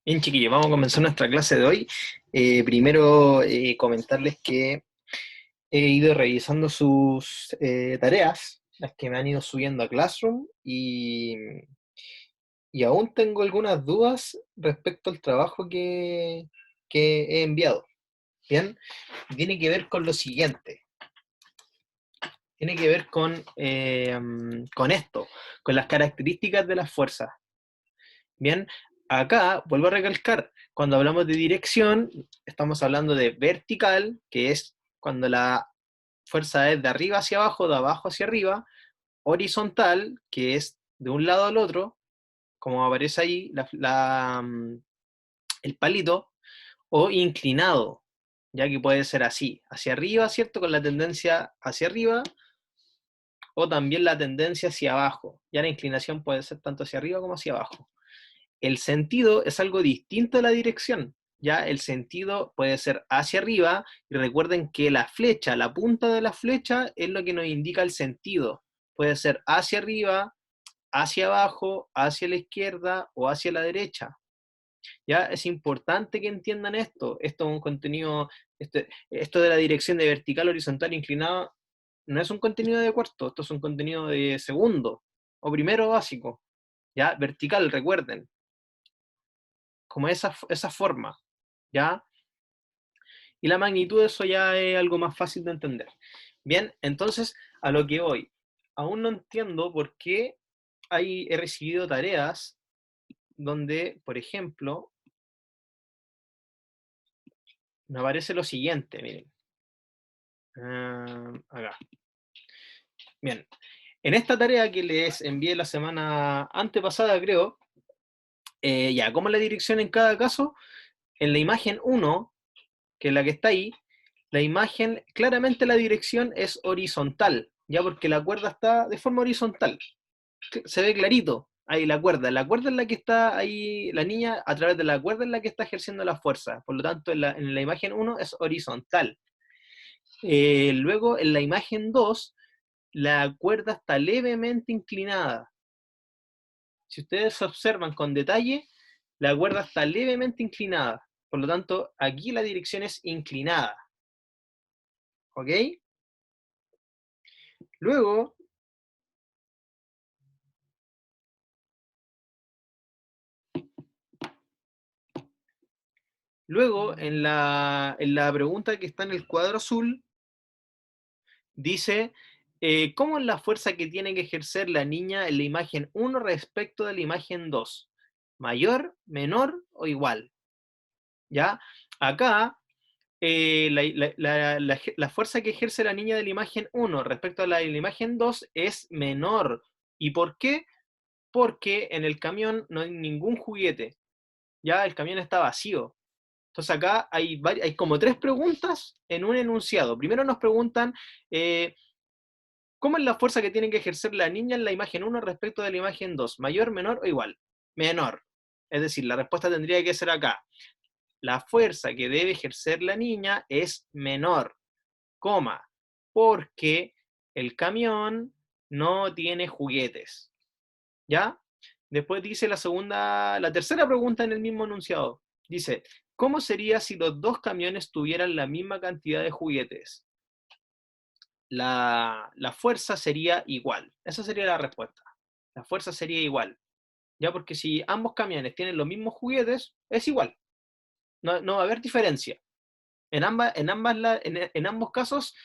Bien, chiquillos, vamos a comenzar nuestra clase de hoy. Primero, comentarles que he ido revisando sus tareas, las que me han ido subiendo a Classroom, y aún tengo algunas dudas respecto al trabajo que he enviado. Bien, tiene que ver con lo siguiente, tiene que ver con esto, con las características de las fuerzas. Bien, acá vuelvo a recalcar, cuando hablamos de dirección, estamos hablando de vertical, que es cuando la fuerza es de arriba hacia abajo, de abajo hacia arriba; horizontal, que es de un lado al otro, como aparece ahí el palito; o inclinado, ya que puede ser así, hacia arriba, ¿cierto? Con la tendencia hacia arriba, o también la tendencia hacia abajo. Ya la inclinación puede ser tanto hacia arriba como hacia abajo. El sentido es algo distinto a la dirección. Ya el sentido puede ser hacia arriba, y recuerden que la flecha, la punta de la flecha es lo que nos indica el sentido. Puede ser hacia arriba, hacia abajo, hacia la izquierda o hacia la derecha. Ya es importante que entiendan esto. Esto es un contenido, esto de la dirección de vertical, horizontal, inclinado, no es un contenido de cuarto, esto es un contenido de segundo o primero básico. Ya vertical, recuerden, como esa forma, ¿ya? Y la magnitud de eso ya es algo más fácil de entender. Bien, entonces, a lo que voy. Aún no entiendo por qué he recibido tareas donde, por ejemplo, me aparece lo siguiente, miren. Acá. Bien, en esta tarea que les envié la semana antepasada, creo, ya, como la dirección en cada caso, en la imagen uno, que es la que está ahí, la imagen, claramente la dirección es horizontal, ya, porque la cuerda está de forma horizontal. Se ve clarito ahí la cuerda es la que está ahí, la niña a través de la cuerda es la que está ejerciendo la fuerza, por lo tanto en la imagen uno es horizontal. Luego en la imagen 2 la cuerda está levemente inclinada. Si ustedes observan con detalle, la cuerda está levemente inclinada, por lo tanto aquí la dirección es inclinada, ¿ok? Luego, en la pregunta que está en el cuadro azul, dice, ¿cómo es la fuerza que tiene que ejercer la niña en la imagen uno respecto de la imagen 2? ¿Mayor, menor o igual? ¿Ya? Acá, la fuerza que ejerce la niña de la imagen uno respecto a la de la imagen 2 es menor. ¿Y por qué? Porque en el camión no hay ningún juguete. Ya el camión está vacío. Entonces acá hay como tres preguntas en un enunciado. Primero nos preguntan, ¿cómo es la fuerza que tiene que ejercer la niña en la imagen uno respecto de la imagen 2? ¿Mayor, menor o igual? Menor. Es decir, la respuesta tendría que ser acá. La fuerza que debe ejercer la niña es menor, coma, porque el camión no tiene juguetes. ¿Ya? Después dice la tercera pregunta en el mismo enunciado. Dice, ¿cómo sería si los dos camiones tuvieran la misma cantidad de juguetes? La fuerza sería igual. Esa sería la respuesta. La fuerza sería igual. ¿Ya? Porque si ambos camiones tienen los mismos juguetes, es igual. No, no va a haber diferencia. En ambos casos,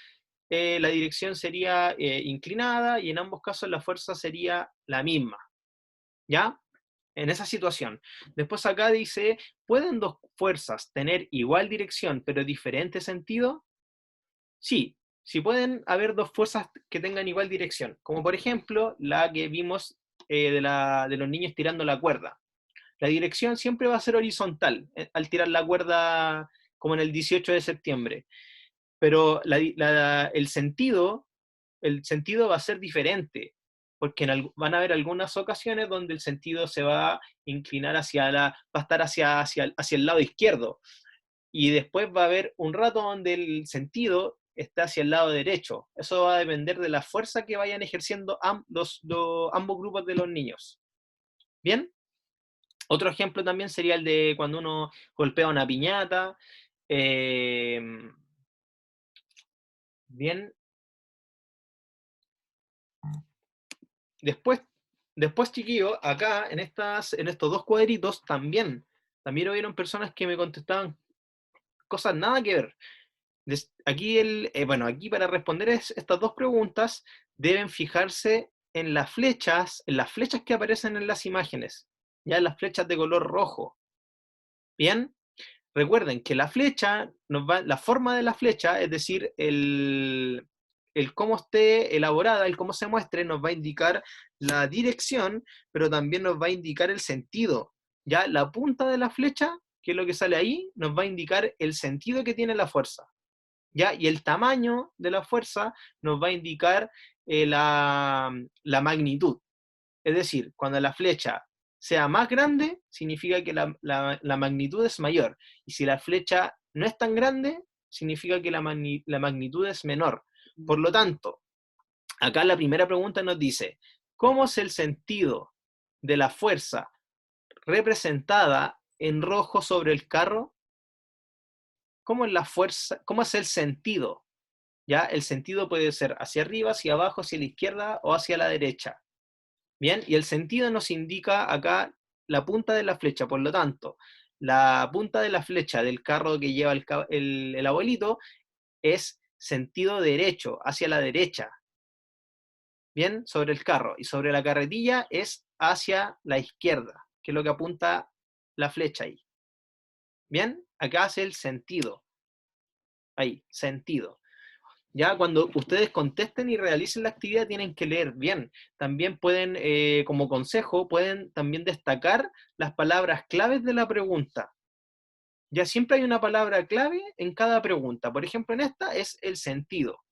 la dirección sería inclinada, y en ambos casos la fuerza sería la misma. ¿Ya? En esa situación. Después acá dice, ¿pueden dos fuerzas tener igual dirección pero diferente sentido? Sí, sí pueden haber dos fuerzas que tengan igual dirección, como por ejemplo la que vimos de los niños tirando la cuerda. La dirección siempre va a ser horizontal al tirar la cuerda, como en el 18 de septiembre, pero el sentido va a ser diferente, porque van a haber algunas ocasiones donde el sentido se va a inclinar va a estar hacia el lado izquierdo, y después va a haber un rato donde el sentido está hacia el lado derecho. Eso va a depender de la fuerza que vayan ejerciendo ambos grupos de los niños. ¿Bien? Otro ejemplo también sería el de cuando uno golpea una piñata. Bien, después, después chiquillos, acá en estos dos cuadritos también hubieron personas que me contestaban cosas nada que ver. Aquí, bueno, aquí para responder estas dos preguntas deben fijarse en las flechas que aparecen en las imágenes, ya en las flechas de color rojo. Bien, recuerden que la flecha, la forma de la flecha, es decir, el cómo esté elaborada, el cómo se muestre, nos va a indicar la dirección, pero también nos va a indicar el sentido. Ya la punta de la flecha, que es lo que sale ahí, nos va a indicar el sentido que tiene la fuerza. ¿Ya? Y el tamaño de la fuerza nos va a indicar la magnitud. Es decir, cuando la flecha sea más grande, significa que la magnitud es mayor. Y si la flecha no es tan grande, significa que la magnitud es menor. Por lo tanto, acá la primera pregunta nos dice, ¿cómo es el sentido de la fuerza representada en rojo sobre el carro? ¿Cómo es la fuerza? ¿Cómo es el sentido? ¿Ya? El sentido puede ser hacia arriba, hacia abajo, hacia la izquierda o hacia la derecha. Bien, y el sentido nos indica acá la punta de la flecha, por lo tanto, la punta de la flecha del carro que lleva el abuelito es sentido derecho, hacia la derecha, bien, sobre el carro, y sobre la carretilla es hacia la izquierda, que es lo que apunta la flecha ahí. Bien, acá hace el sentido, ahí, sentido. Ya cuando ustedes contesten y realicen la actividad tienen que leer bien. También pueden, como consejo, pueden también destacar las palabras claves de la pregunta. Ya siempre hay una palabra clave en cada pregunta. Por ejemplo, en esta es el sentido.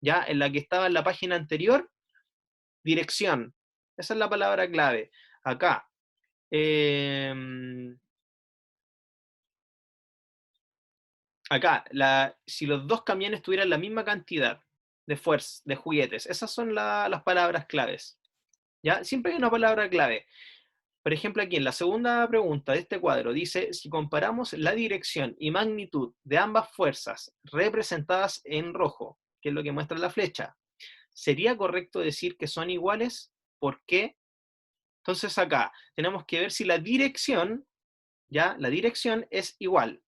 Ya en la que estaba en la página anterior, dirección. Esa es la palabra clave. Acá. eh, Acá, si los dos camiones tuvieran la misma cantidad de fuerza, de juguetes, esas son las palabras claves. ¿Ya? Siempre hay una palabra clave. Por ejemplo, aquí en la segunda pregunta de este cuadro dice, si comparamos la dirección y magnitud de ambas fuerzas representadas en rojo, que es lo que muestra la flecha, ¿sería correcto decir que son iguales? ¿Por qué? Entonces acá tenemos que ver si la dirección, ya, la dirección es igual.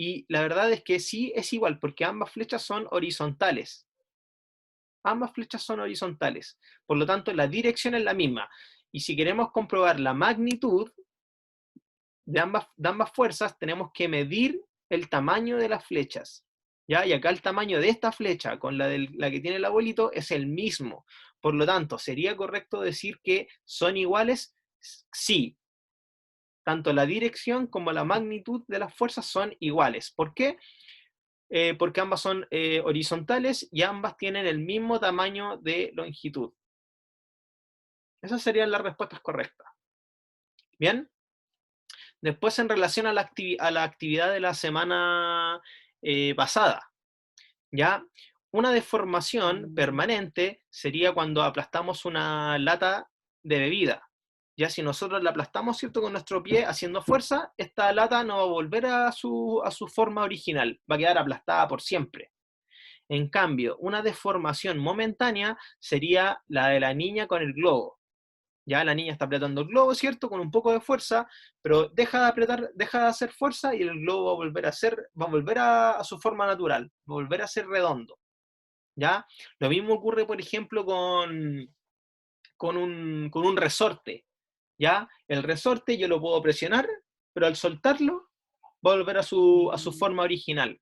Y la verdad es que sí es igual, porque ambas flechas son horizontales. Ambas flechas son horizontales. Por lo tanto, la dirección es la misma. Y si queremos comprobar la magnitud de ambas fuerzas, tenemos que medir el tamaño de las flechas. ¿Ya? Y acá el tamaño de esta flecha con la que tiene el abuelito es el mismo. Por lo tanto, ¿sería correcto decir que son iguales? Sí. Tanto la dirección como la magnitud de las fuerzas son iguales. ¿Por qué? Porque ambas son horizontales y ambas tienen el mismo tamaño de longitud. Esas serían las respuestas correctas. Bien. Después, en relación a la actividad de la semana pasada, ¿ya? Una deformación permanente sería cuando aplastamos una lata de bebida. Ya si nosotros la aplastamos, ¿cierto? Con nuestro pie haciendo fuerza, esta lata no va a volver a su forma original, va a quedar aplastada por siempre. En cambio, una deformación momentánea sería la de la niña con el globo. Ya la niña está apretando el globo, ¿cierto? Con un poco de fuerza, pero deja de apretar, deja de hacer fuerza y el globo va a volver a a su forma natural, va a volver a ser redondo. ¿Ya? Lo mismo ocurre, por ejemplo, con un resorte. ¿Ya? El resorte yo lo puedo presionar, pero al soltarlo va a volver a su forma original.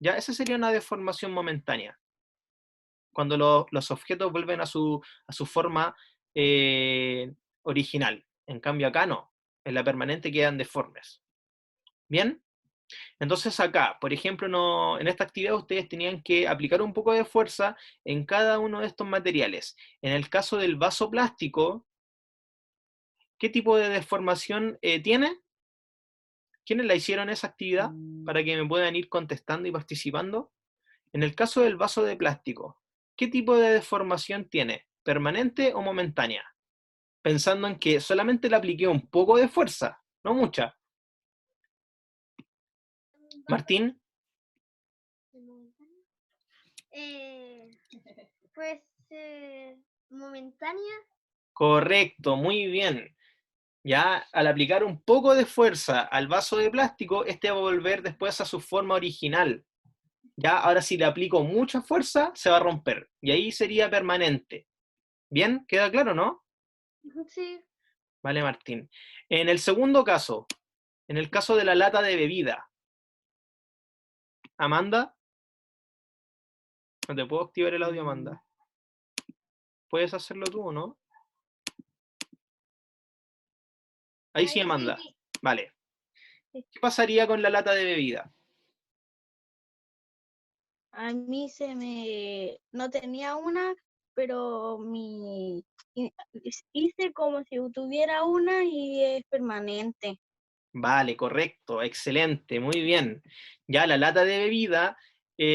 ¿Ya? Esa sería una deformación momentánea, cuando los objetos vuelven a su forma original. En cambio acá no, en la permanente quedan deformes. ¿Bien? Entonces acá, por ejemplo, en esta actividad ustedes tenían que aplicar un poco de fuerza en cada uno de estos materiales. En el caso del vaso plástico, ¿qué tipo de deformación tiene? ¿Quiénes la hicieron esa actividad? Para que me puedan ir contestando y participando. En el caso del vaso de plástico, ¿qué tipo de deformación tiene? ¿Permanente o momentánea? pensando en que solamente le apliqué un poco de fuerza, no mucha. Martín, Pues momentánea. correcto, muy bien. Ya al aplicar un poco de fuerza al vaso de plástico, este va a volver después a su forma original. Ya, ahora si le aplico mucha fuerza, se va a romper. Y ahí sería permanente. ¿Bien? ¿Queda claro, no? Sí. Vale, Martín. En el segundo caso, en el caso de la lata de bebida, Amanda, no te puedo activar el audio, Amanda. ¿Puedes hacerlo tú o no? Ahí sí, Amanda. Sí. Vale. ¿Qué pasaría con la lata de bebida? A mí no tenía una, pero hice como si tuviera una y es permanente. Vale, correcto, excelente, muy bien. Ya la lata de bebida,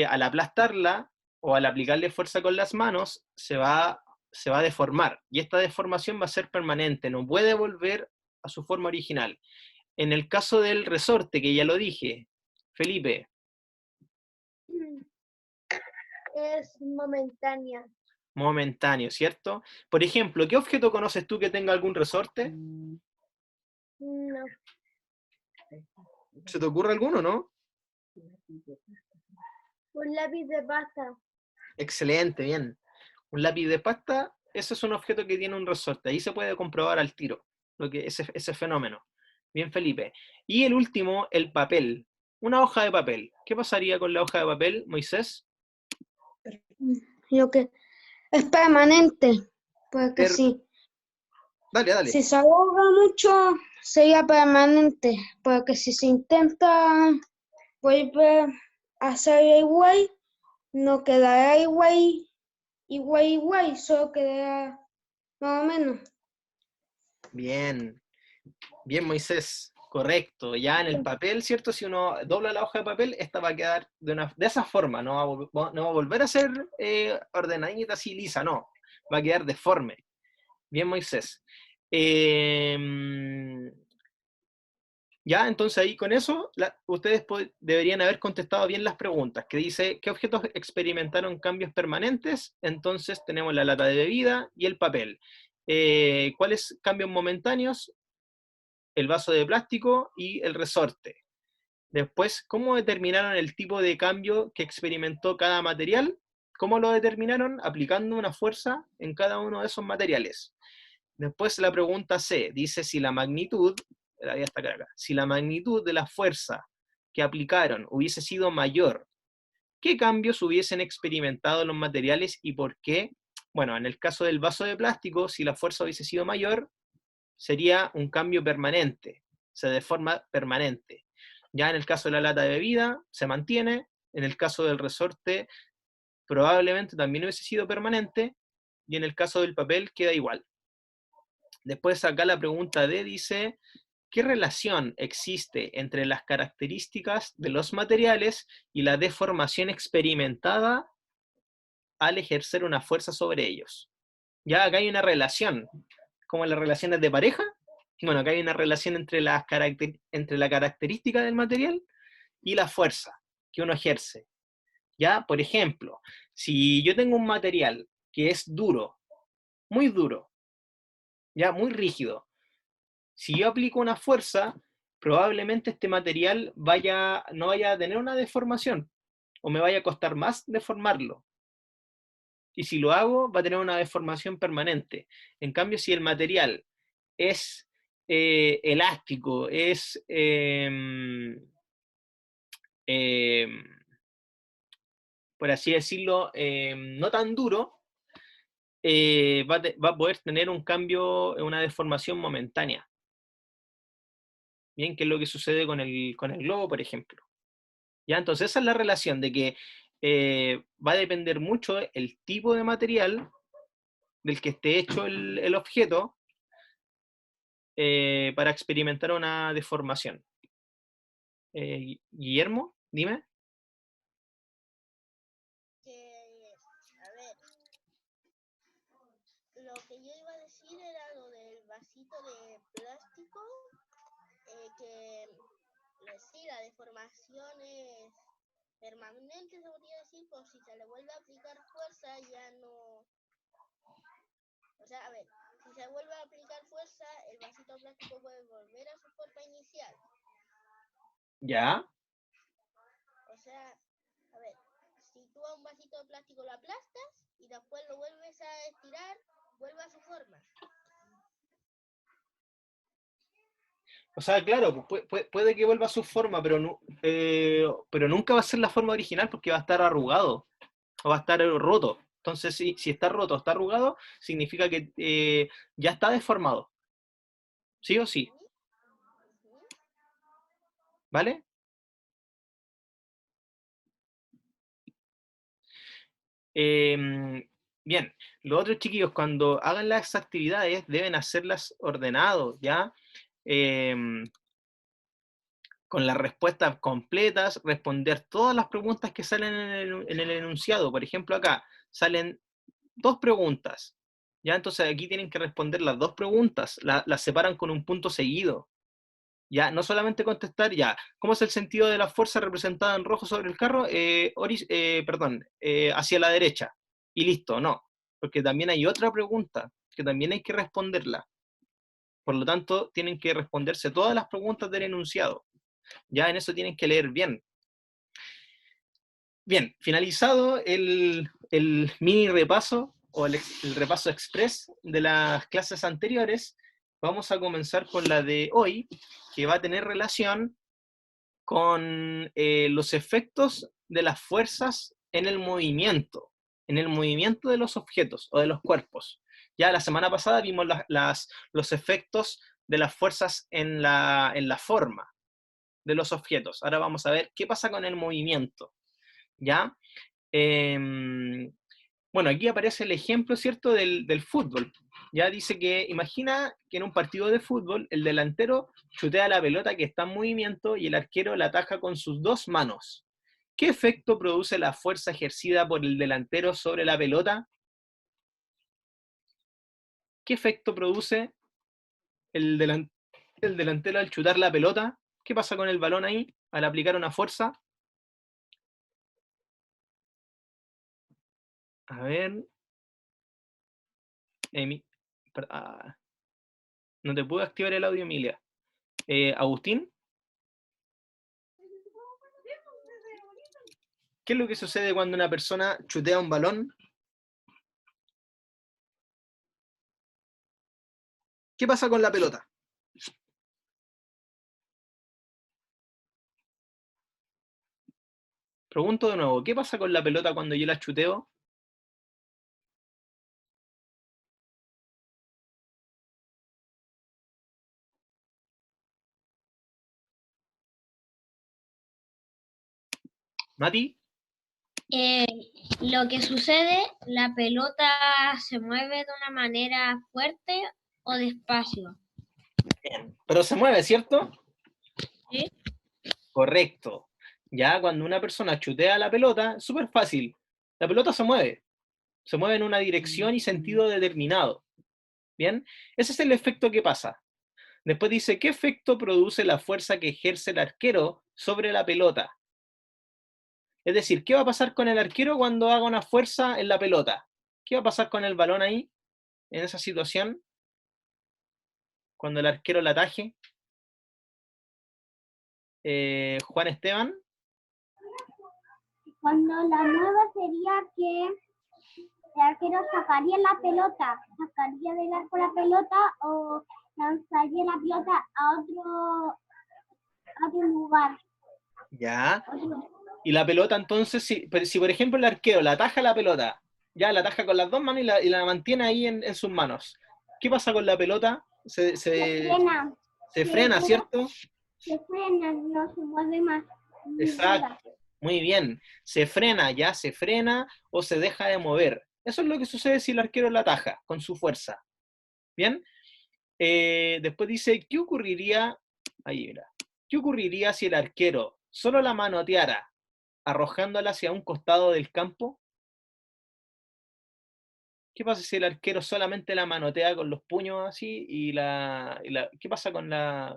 al aplastarla o al aplicarle fuerza con las manos, se va a deformar. Y esta deformación va a ser permanente, no puede volver a su forma original. En el caso del resorte, que ya lo dije, Felipe, Es momentánea. momentáneo, ¿cierto? Por ejemplo, ¿qué objeto conoces tú que tenga algún resorte? No. ¿Se te ocurre alguno, no? Un lápiz de pasta. Excelente, bien. Un lápiz de pasta, ese es un objeto que tiene un resorte. Ahí se puede comprobar al tiro ese fenómeno. Bien, Felipe. Y el último, el papel. Una hoja de papel. ¿Qué pasaría con la hoja de papel, Moisés? Lo que es permanente, porque Per- sí. Dale, dale. Si se ahoga mucho, sería permanente, porque si se intenta volver a hacer igual, no quedará igual, solo quedará más o menos. Bien. Bien, Moisés. Correcto. Ya en el papel, ¿cierto? Si uno dobla la hoja de papel, esta va a quedar de esa forma. No va a volver a ser ordenadita así lisa, no. Va a quedar deforme. Bien, Moisés. Eh, ya, entonces ahí con eso, ustedes deberían haber contestado bien las preguntas, que dice, ¿qué objetos experimentaron cambios permanentes? Entonces tenemos la lata de bebida y el papel. ¿Cuáles cambios momentáneos? El vaso de plástico y el resorte. Después, ¿cómo determinaron el tipo de cambio que experimentó cada material? ¿Cómo lo determinaron? Aplicando una fuerza en cada uno de esos materiales. Después la pregunta C dice si la magnitud, si la magnitud de la fuerza que aplicaron hubiese sido mayor, ¿qué cambios hubiesen experimentado los materiales y por qué? Bueno, en el caso del vaso de plástico, si la fuerza hubiese sido mayor, sería un cambio permanente, se deforma permanente. Ya en el caso de la lata de bebida, se mantiene, en el caso del resorte, probablemente también hubiese sido permanente, y en el caso del papel queda igual. Después acá la pregunta D dice, ¿qué relación existe entre las características de los materiales y la deformación experimentada al ejercer una fuerza sobre ellos? Ya acá hay una relación, como las relaciones de pareja. Bueno, acá hay una relación entre entre la característica del material y la fuerza que uno ejerce. Ya, por ejemplo, si yo tengo un material que es duro, muy duro, ya muy rígido, si yo aplico una fuerza, probablemente este material no vaya a tener una deformación o me vaya a costar más deformarlo. Y si lo hago, va a tener una deformación permanente. En cambio, si el material es elástico, es, eh, por así decirlo, no tan duro, va a poder tener un cambio, una deformación momentánea. Bien, que es lo que sucede con el globo, por ejemplo. ¿Ya? Entonces esa es la relación de que va a depender mucho el tipo de material del que esté hecho el objeto para experimentar una deformación. Guillermo, dime. A ver, lo que yo iba a decir era lo del porque sí, la deformación es permanente, se podría decir, por si se le vuelve a aplicar fuerza, ya no... O sea, a ver, si se vuelve a aplicar fuerza, el vasito plástico puede volver a su forma inicial. ¿Ya? O sea, a ver, si tú a un vasito de plástico lo aplastas y después lo vuelves a estirar, vuelve a su forma. O sea, claro, puede que vuelva a su forma, pero nunca va a ser la forma original porque va a estar arrugado o va a estar roto. Entonces, si está roto o está arrugado, significa que ya está deformado. ¿Sí o sí? ¿Vale? Bien, los otros chiquillos, cuando hagan las actividades, deben hacerlas ordenado, ¿ya? Con las respuestas completas, responder todas las preguntas que salen en el enunciado. Por ejemplo, acá salen 2 preguntas, ¿ya? Entonces aquí tienen que responder las 2 preguntas, las separan con un punto seguido, ¿ya? No solamente contestar, ya, ¿cómo es el sentido de la fuerza representada en rojo sobre el carro? Hacia la derecha, y listo, no, porque también hay otra pregunta que también hay que responderla. Por lo tanto, tienen que responderse todas las preguntas del enunciado. Ya en eso tienen que leer bien. Bien, finalizado el mini repaso o el repaso express de las clases anteriores, vamos a comenzar con la de hoy, que va a tener relación con los efectos de las fuerzas en el movimiento de los objetos o de los cuerpos. Ya la semana pasada vimos los efectos de las fuerzas en la forma de los objetos. Ahora vamos a ver qué pasa con el movimiento. ¿Ya? Bueno, aquí aparece el ejemplo, ¿cierto?, del fútbol. Ya dice que, imagina que en un partido de fútbol, el delantero chutea la pelota que está en movimiento y el arquero la ataja con sus 2 manos. ¿Qué efecto produce la fuerza ejercida por el delantero sobre la pelota? ¿Qué efecto produce el, el delantero al chutar la pelota? ¿Qué pasa con el balón ahí al aplicar una fuerza? A ver. No te puedo activar el audio, Emilia. Agustín, ¿qué es lo que sucede cuando una persona chutea un balón? ¿Qué pasa con la pelota? Pregunto de nuevo, ¿qué pasa con la pelota cuando yo la chuteo? ¿Mati? Lo que sucede, la pelota se mueve de una manera fuerte o despacio. Bien. Pero se mueve, ¿cierto? ¿Sí? Correcto. Ya cuando una persona chutea la pelota, es súper fácil. La pelota se mueve. Se mueve en una dirección y sentido determinado. ¿Bien? Ese es el efecto que pasa. Después dice, ¿qué efecto produce la fuerza que ejerce el arquero sobre la pelota? Es decir, ¿qué va a pasar con el arquero cuando haga una fuerza en la pelota? ¿Qué va a pasar con el balón ahí, en esa situación, cuando el arquero la ataje? Juan Esteban. Cuando la mueva sería que el arquero sacaría la pelota, sacaría del arco la pelota o lanzaría la pelota a otro lugar. Ya. Y la pelota entonces, si por ejemplo el arquero la ataja la pelota, ya la ataja con las 2 manos y la mantiene ahí en sus manos, ¿qué pasa con la pelota? Se frena. Se frena, ¿cierto? Se frena, no se mueve más. Exacto. Muy bien. Se frena, ya se frena o se deja de mover. Eso es lo que sucede si el arquero la ataja con su fuerza. ¿Bien? Después dice, ¿qué ocurriría? Ahí, mira. ¿Qué ocurriría si el arquero solo la manoteara arrojándola hacia un costado del campo? ¿Qué pasa si el arquero solamente la manotea con los puños así ¿qué pasa con la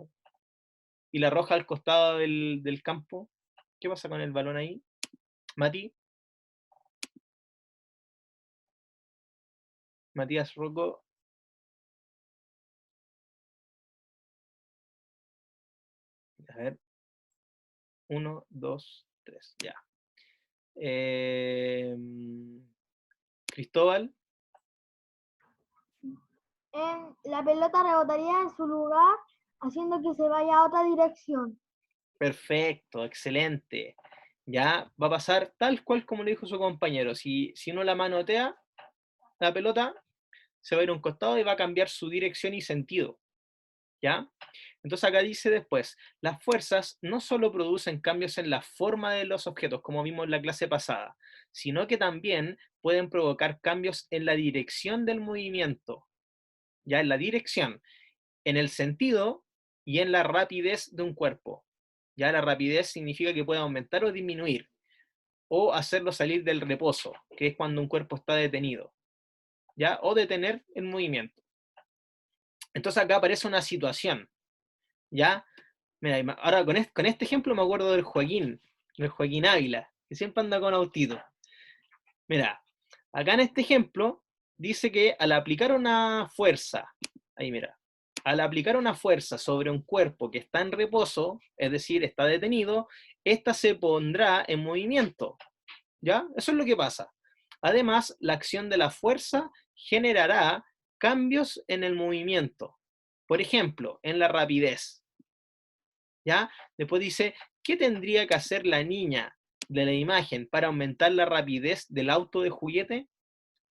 y la arroja al costado del campo, ¿qué pasa con el balón ahí? Mati. Matías Rocco. A ver. 1, 2, 3, ya. Cristóbal. La pelota rebotaría en su lugar, haciendo que se vaya a otra dirección. Perfecto, excelente. Ya va a pasar tal cual como le dijo su compañero. Si uno la manotea, la pelota se va a ir a un costado y va a cambiar su dirección y sentido. ¿Ya? Entonces acá dice después, las fuerzas no solo producen cambios en la forma de los objetos, como vimos en la clase pasada, sino que también pueden provocar cambios en la dirección del movimiento. Ya en la dirección, en el sentido y en la rapidez de un cuerpo. Ya la rapidez significa que puede aumentar o disminuir, o hacerlo salir del reposo, que es cuando un cuerpo está detenido, ¿ya? O detener el movimiento. Entonces acá aparece una situación, ¿ya? Mira, ahora con este ejemplo me acuerdo del Joaquín Ávila, que siempre anda con autito. Mira, acá en este ejemplo dice que al aplicar una fuerza, ahí mira, al aplicar una fuerza sobre un cuerpo que está en reposo, es decir, está detenido, ésta se pondrá en movimiento, ¿ya? Eso es lo que pasa. Además, la acción de la fuerza generará cambios en el movimiento. Por ejemplo, en la rapidez, ¿ya? Después dice, ¿qué tendría que hacer la niña de la imagen para aumentar la rapidez del auto de juguete?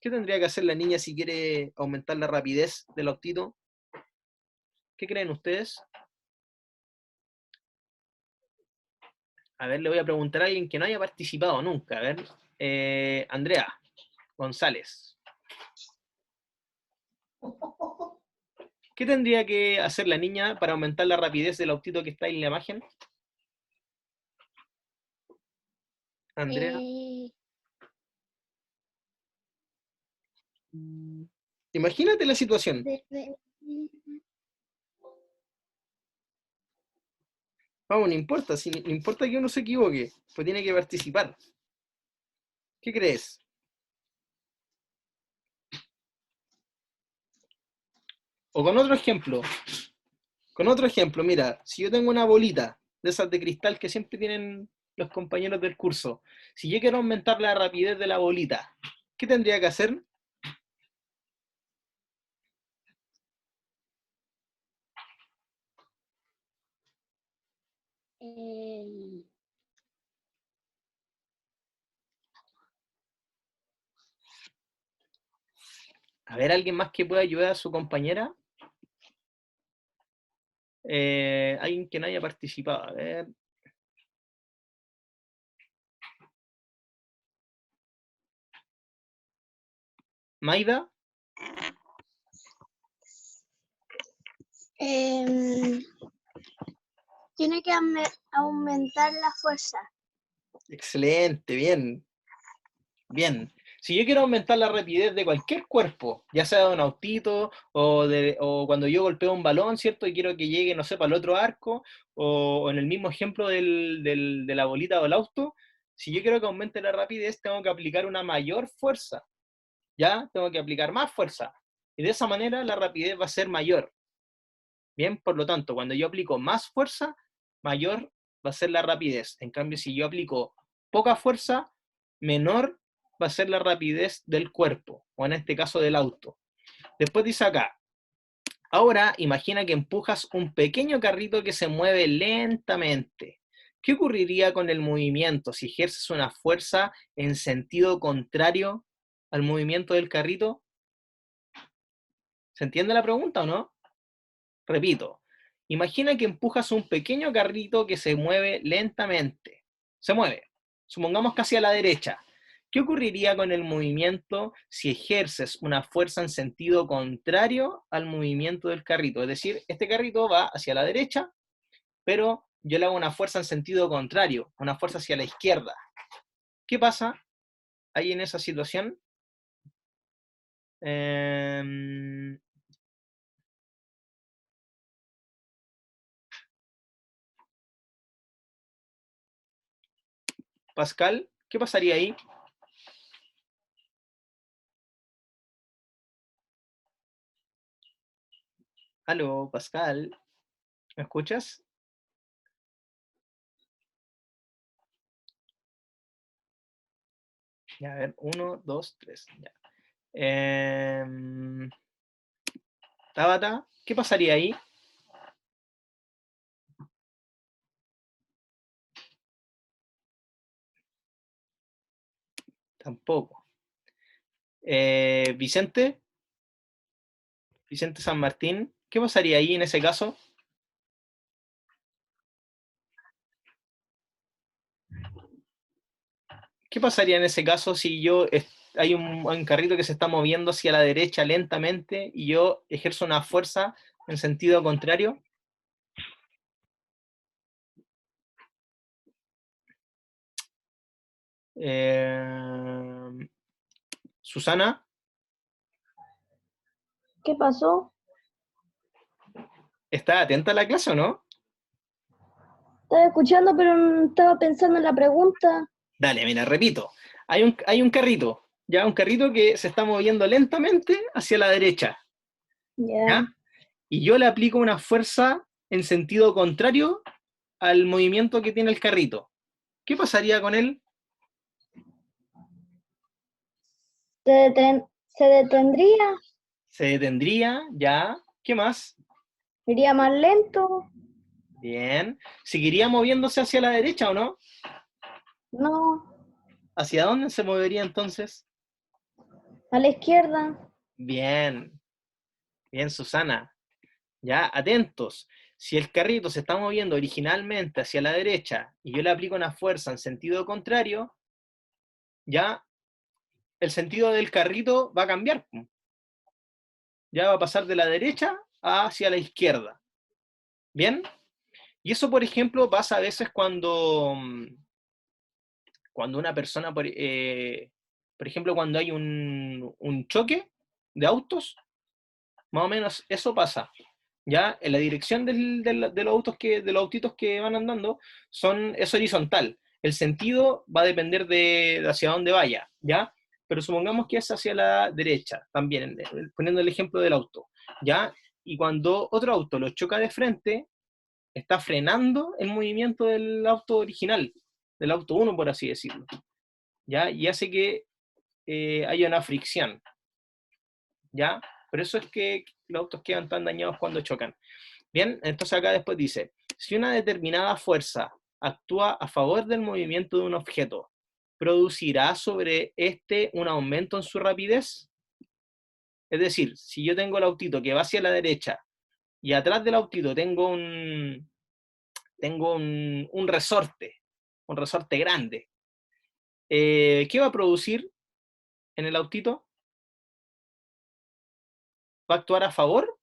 ¿Qué tendría que hacer la niña si quiere aumentar la rapidez del autito? ¿Qué creen ustedes? A ver, le voy a preguntar a alguien que no haya participado nunca. A ver, Andrea González. ¿Qué tendría que hacer la niña para aumentar la rapidez del autito que está ahí en la imagen? Andrea. Imagínate la situación. Vamos, no importa, no importa que uno se equivoque, pues tiene que participar. ¿Qué crees? O con otro ejemplo, mira, si yo tengo una bolita de esas de cristal que siempre tienen los compañeros del curso, si yo quiero aumentar la rapidez de la bolita, ¿qué tendría que hacer? A ver, ¿alguien más que pueda ayudar a su compañera? Alguien que no haya participado. A ver. ¿Maida? Tiene que aumentar la fuerza. Excelente, bien. Bien. Si yo quiero aumentar la rapidez de cualquier cuerpo, ya sea de un autito o cuando yo golpeo un balón, ¿cierto? Y quiero que llegue, no sé, para el otro arco, o en el mismo ejemplo de la bolita o el auto, si yo quiero que aumente la rapidez, tengo que aplicar una mayor fuerza, ¿ya? Tengo que aplicar más fuerza. Y de esa manera la rapidez va a ser mayor. Bien, por lo tanto, cuando yo aplico más fuerza, mayor va a ser la rapidez. En cambio, si yo aplico poca fuerza, menor va a ser la rapidez del cuerpo, o en este caso del auto. Después dice acá, ahora imagina que empujas un pequeño carrito que se mueve lentamente. ¿Qué ocurriría con el movimiento si ejerces una fuerza en sentido contrario al movimiento del carrito? ¿Se entiende la pregunta o no? Repito, imagina que empujas un pequeño carrito que se mueve lentamente. Se mueve, supongamos que hacia la derecha. ¿Qué ocurriría con el movimiento si ejerces una fuerza en sentido contrario al movimiento del carrito? Es decir, este carrito va hacia la derecha, pero yo le hago una fuerza en sentido contrario, una fuerza hacia la izquierda. ¿Qué pasa ahí en esa situación? Pascal, ¿qué pasaría ahí? Aló, Pascal, ¿me escuchas? Ya, a ver, 1, 2, 3, ya. Tabata, ¿qué pasaría ahí? Tampoco. Vicente San Martín, ¿qué pasaría ahí en ese caso? ¿Qué pasaría en ese caso si hay un carrito que se está moviendo hacia la derecha lentamente y yo ejerzo una fuerza en sentido contrario? Susana, ¿Qué pasó? ¿está atenta a la clase o no? Estaba escuchando, pero estaba pensando en la pregunta. Dale, mira, repito. Hay un carrito, ya un carrito que se está moviendo lentamente hacia la derecha, ¿ya? Ya. Y yo le aplico una fuerza en sentido contrario al movimiento que tiene el carrito. ¿Qué pasaría con él? Se detendría, Se detendría, ya. ¿Qué más? iría más lento. Bien. ¿Seguiría moviéndose hacia la derecha o no? No, ¿Hacia dónde se movería entonces? a la izquierda. Bien. Bien, Susana. Ya, atentos. Si el carrito se está moviendo originalmente hacia la derecha y yo le aplico una fuerza en sentido contrario, ya el sentido del carrito va a cambiar. Ya va a pasar de la derecha hacia la izquierda. ¿Bien? Y eso, por ejemplo, pasa a veces cuando una persona, por ejemplo, cuando hay un choque de autos, más o menos eso pasa. Ya en la dirección de los de los autitos que van andando es horizontal. El sentido va a depender de hacia dónde vaya, ¿ya? Pero supongamos que es hacia la derecha, también, poniendo el ejemplo del auto, ¿ya? Y cuando otro auto lo choca de frente, está frenando el movimiento del auto original, del auto 1, por así decirlo, ¿ya? Y hace que haya una fricción, ¿ya? Por eso es que los autos quedan tan dañados cuando chocan. Bien, entonces acá después dice, si una determinada fuerza actúa a favor del movimiento de un objeto, ¿producirá sobre este un aumento en su rapidez? Es decir, si yo tengo el autito que va hacia la derecha y atrás del autito tengo un resorte grande, ¿qué va a producir en el autito? ¿Va a actuar a favor,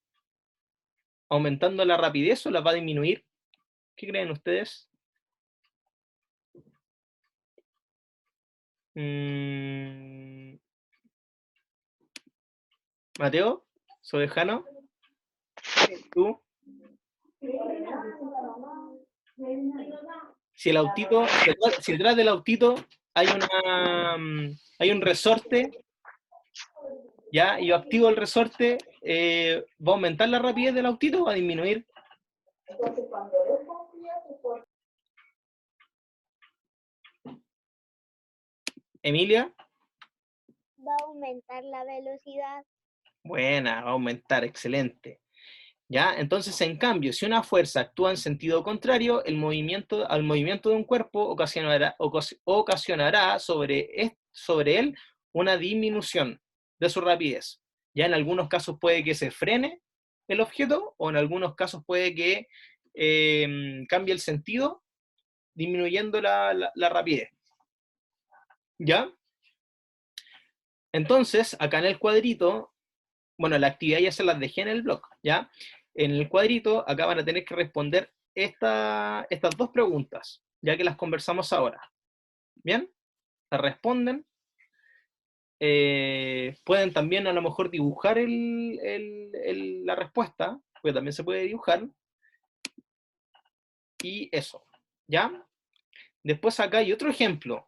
aumentando la rapidez o la va a disminuir? ¿Qué creen ustedes? Mateo, Sodejano, tú. Si detrás del autito hay un resorte, ya, y yo activo el resorte, ¿va a aumentar la rapidez del autito o va a disminuir? Emilia, Va a aumentar la velocidad. buena, va a aumentar, excelente. ¿Ya? Entonces, en cambio, si una fuerza actúa en sentido contrario, al movimiento de un cuerpo ocasionará sobre él una disminución de su rapidez. Ya en algunos casos puede que se frene el objeto o en algunos casos puede que cambie el sentido disminuyendo la rapidez. ¿Ya? Entonces, acá en el cuadrito, bueno, la actividad ya se las dejé en el blog, ¿ya? En el cuadrito, acá van a tener que responder estas dos preguntas, ya que las conversamos ahora. ¿Bien? Las responden. Pueden también a lo mejor dibujar la respuesta, porque también se puede dibujar. Y eso, ¿ya? Después acá hay otro ejemplo.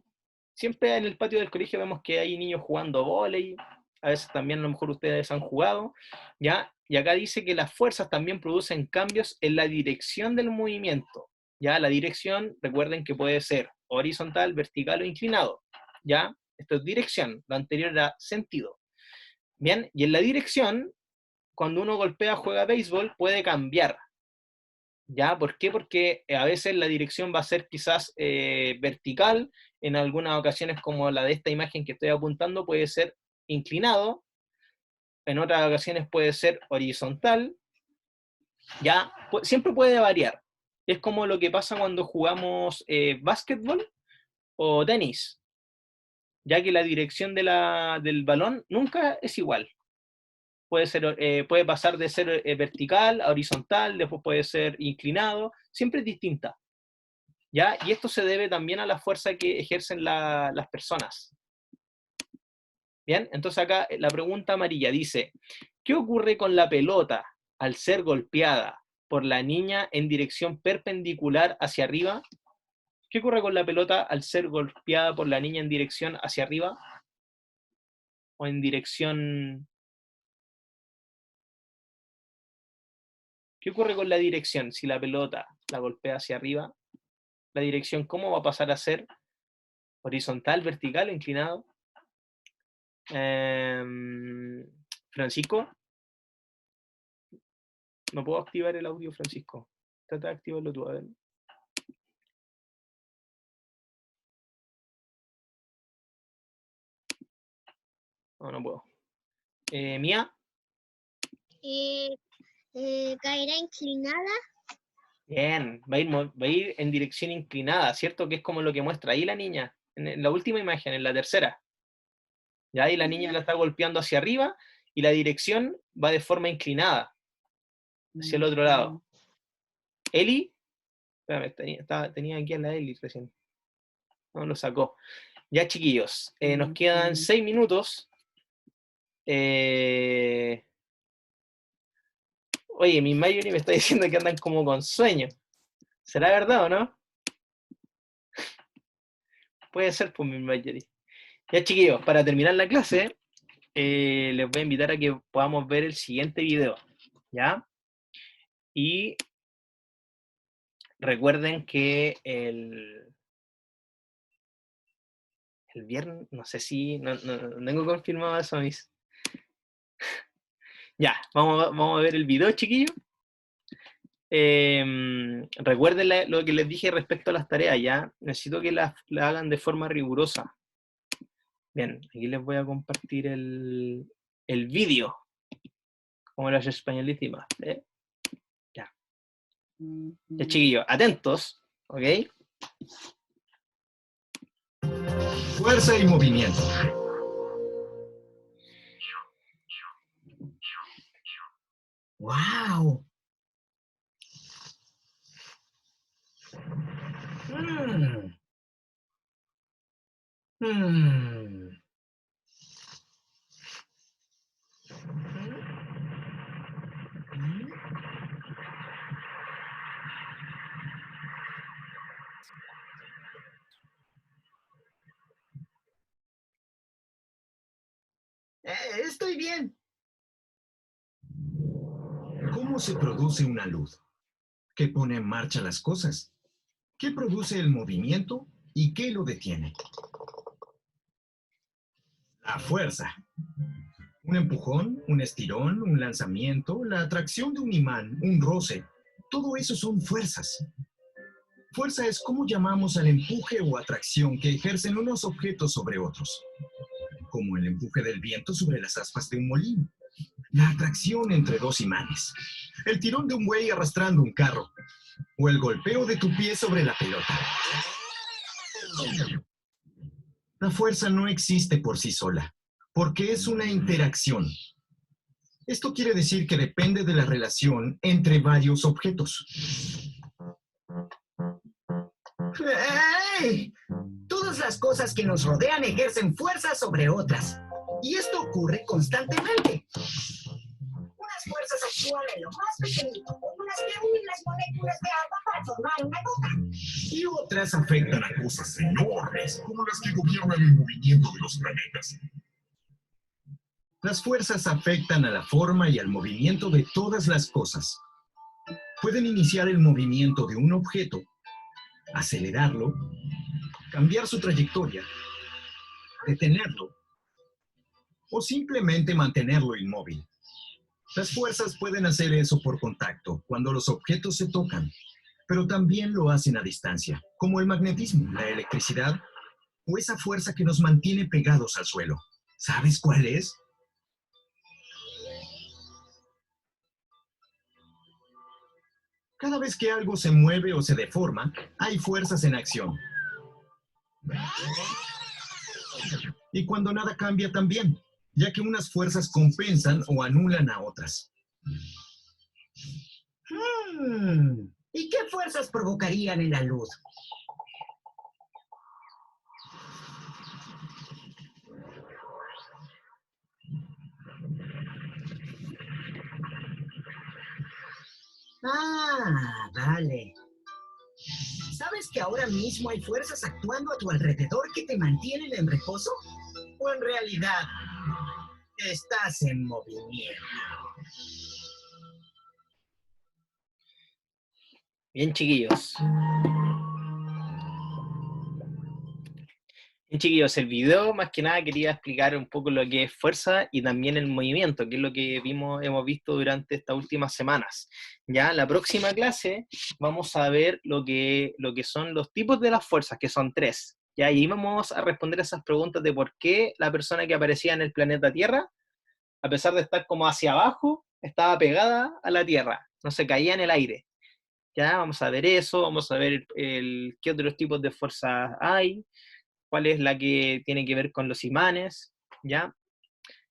Siempre en el patio del colegio vemos que hay niños jugando vóley, a veces también a lo mejor ustedes han jugado, ¿ya? Y acá dice que las fuerzas también producen cambios en la dirección del movimiento, ¿ya? La dirección, recuerden que puede ser horizontal, vertical o inclinado, ¿ya? Esto es dirección, lo anterior era sentido. Bien, y en la dirección, cuando uno golpea, juega béisbol, puede cambiar. ¿Ya? ¿Por qué? Porque a veces la dirección va a ser quizás vertical, en algunas ocasiones como la de esta imagen que estoy apuntando puede ser inclinado, en otras ocasiones puede ser horizontal, ¿ya? Siempre puede variar. Es como lo que pasa cuando jugamos básquetbol o tenis, ya que la dirección del balón nunca es igual. Puede pasar de ser vertical a horizontal, después puede ser inclinado, siempre es distinta, ¿ya? Y esto se debe también a la fuerza que ejercen las personas. Bien, entonces acá la pregunta amarilla dice, ¿qué ocurre con la pelota al ser golpeada por la niña en dirección perpendicular hacia arriba? ¿Qué ocurre con la pelota al ser golpeada por la niña en dirección hacia arriba? ¿O en dirección... ¿Qué ocurre con la dirección si la pelota la golpea hacia arriba? La dirección, ¿cómo va a pasar a ser? ¿Horizontal, vertical, inclinado? Francisco, no puedo activar el audio, Francisco. Trata de activarlo tú, a ver. No, no puedo. Mía. Caerá inclinada. Bien, va a ir en dirección inclinada, ¿cierto? Que es como lo que muestra ahí la niña, en la última imagen, en la tercera. Ya ahí la niña la está golpeando hacia arriba y la dirección va de forma inclinada, hacia el otro lado. Eli, espérame, tenía aquí a la Eli recién. No, lo sacó. Ya, chiquillos, nos quedan 6 minutos. Oye, mi Mayuri me está diciendo que andan como con sueño. ¿Será verdad o no? Puede ser, pues, mi Mayuri. Ya, chiquillos, para terminar la clase, les voy a invitar a que podamos ver el siguiente video, ¿ya? Y recuerden que el viernes, no sé si, no tengo confirmado eso, mis. Ya, vamos a ver el video, chiquillos. Recuerden lo que les dije respecto a las tareas, ¿ya? Necesito que las hagan de forma rigurosa. Bien, aquí les voy a compartir el vídeo, como las españolísimas. Ya. Ya, chiquillos, atentos, ¿ok? Fuerza y movimiento. ¡Wow! Estoy bien. ¿Cómo se produce una luz? ¿Qué pone en marcha las cosas? ¿Qué produce el movimiento y qué lo detiene? La fuerza. Un empujón, un estirón, un lanzamiento, la atracción de un imán, un roce. Todo eso son fuerzas. Fuerza es cómo llamamos al empuje o atracción que ejercen unos objetos sobre otros, como el empuje del viento sobre las aspas de un molino, la atracción entre dos imanes, el tirón de un buey arrastrando un carro, o el golpeo de tu pie sobre la pelota. La fuerza no existe por sí sola, porque es una interacción. Esto quiere decir que depende de la relación entre varios objetos. ¡Hey! Todas las cosas que nos rodean ejercen fuerza sobre otras. Y esto ocurre constantemente. Unas fuerzas actúan en lo más pequeñito, como las que unen las moléculas de agua para formar una gota. Y otras afectan a cosas enormes, como las que gobiernan el movimiento de los planetas. Las fuerzas afectan a la forma y al movimiento de todas las cosas. Pueden iniciar el movimiento de un objeto, acelerarlo, cambiar su trayectoria, detenerlo o simplemente mantenerlo inmóvil. Las fuerzas pueden hacer eso por contacto, cuando los objetos se tocan, pero también lo hacen a distancia, como el magnetismo, la electricidad o esa fuerza que nos mantiene pegados al suelo. ¿Sabes cuál es? Cada vez que algo se mueve o se deforma, hay fuerzas en acción. Y cuando nada cambia también, ya que unas fuerzas compensan o anulan a otras. ¿Y qué fuerzas provocarían en la luz? Ah, vale. ¿Sabes que ahora mismo hay fuerzas actuando a tu alrededor que te mantienen en reposo? ¿O en realidad estás en movimiento? Bien, chiquillos. Bien, chiquillos, el video más que nada quería explicar un poco lo que es fuerza y también el movimiento, que es lo que hemos visto durante estas últimas semanas. Ya la próxima clase vamos a ver lo que son los tipos de las fuerzas, que son 3. Ya ahí vamos a responder esas preguntas de por qué la persona que aparecía en el planeta Tierra, a pesar de estar como hacia abajo, estaba pegada a la Tierra, no se caía en el aire. Ya vamos a ver eso, vamos a ver qué otros tipos de fuerzas hay, cuál es la que tiene que ver con los imanes, ¿ya?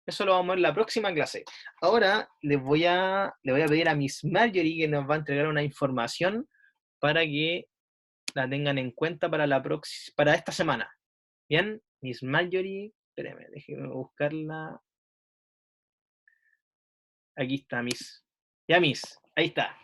Eso lo vamos a ver en la próxima clase. Ahora le voy a pedir a Miss Marjorie que nos va a entregar una información para que la tengan en cuenta para esta semana. ¿Bien? Miss Marjorie, espérenme, déjenme buscarla. Aquí está, Miss. Ya, Miss, ahí está.